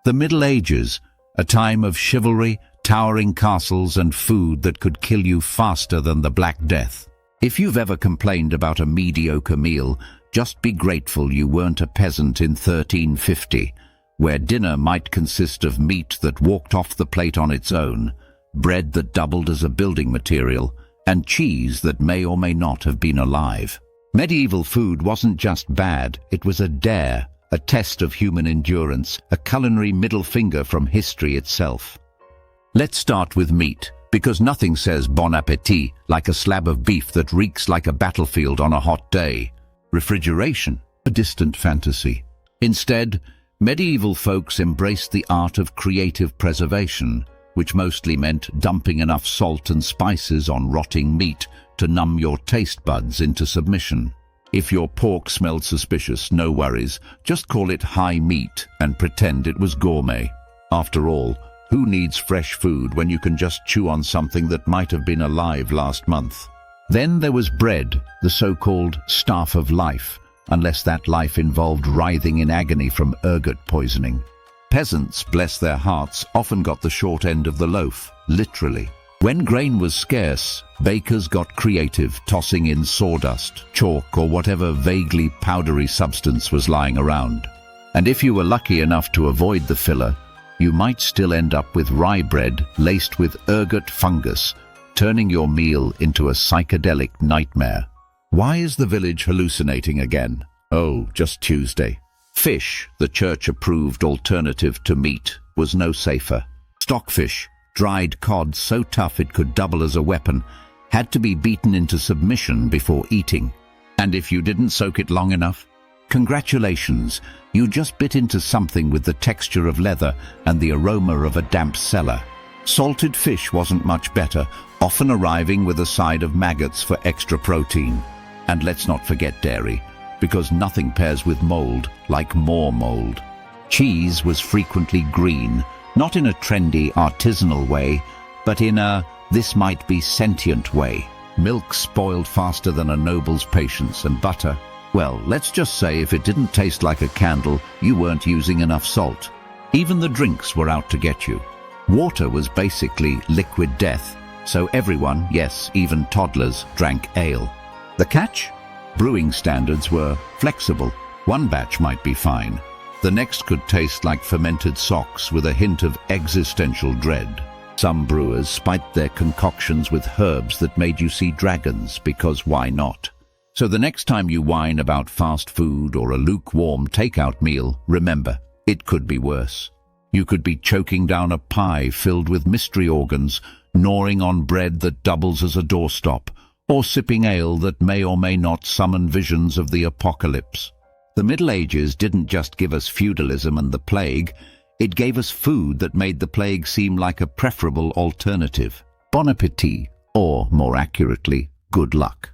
The Middle Ages, a time of chivalry, towering castles and food that could kill you faster than the Black Death. If you've ever complained about a mediocre meal, just be grateful you weren't a peasant in 1350, where dinner might consist of meat that walked off the plate on its own, bread that doubled as a building material, and cheese that may or may not have been alive. Medieval food wasn't just bad, it was a dare, a test of human endurance, a culinary middle finger from history itself. Let's start with meat, because nothing says bon appétit like a slab of beef that reeks like a battlefield on a hot day. Refrigeration, a distant fantasy. Instead, medieval folks embraced the art of creative preservation, which mostly meant dumping enough salt and spices on rotting meat to numb your taste buds into submission. If your pork smelled suspicious, no worries, just call it high meat and pretend it was gourmet. After all, who needs fresh food when you can just chew on something that might have been alive last month? Then there was bread, the so-called staff of life, unless that life involved writhing in agony from ergot poisoning. Peasants, bless their hearts, often got the short end of the loaf, literally. When grain was scarce, bakers got creative, tossing in sawdust, chalk, or whatever vaguely powdery substance was lying around. And if you were lucky enough to avoid the filler, you might still end up with rye bread laced with ergot fungus, turning your meal into a psychedelic nightmare. Why is the village hallucinating again? Oh, just Tuesday. Fish, the church-approved alternative to meat, was no safer. Stockfish, dried cod so tough it could double as a weapon, had to be beaten into submission before eating. And if you didn't soak it long enough, congratulations, you just bit into something with the texture of leather and the aroma of a damp cellar. Salted fish wasn't much better, often arriving with a side of maggots for extra protein. And let's not forget dairy, because nothing pairs with mold like more mold. Cheese was frequently green, not in a trendy, artisanal way, but in a this might be sentient way. Milk spoiled faster than a noble's patience, and butter, well, let's just say if it didn't taste like a candle, you weren't using enough salt. Even the drinks were out to get you. Water was basically liquid death, so everyone, yes, even toddlers, drank ale. The catch? Brewing standards were flexible. One batch might be fine. The next could taste like fermented socks with a hint of existential dread. Some brewers spiked their concoctions with herbs that made you see dragons, because why not? So the next time you whine about fast food or a lukewarm takeout meal, remember, it could be worse. You could be choking down a pie filled with mystery organs, gnawing on bread that doubles as a doorstop, or sipping ale that may or may not summon visions of the apocalypse. The Middle Ages didn't just give us feudalism and the plague, it gave us food that made the plague seem like a preferable alternative. Bon appétit, or more accurately, good luck.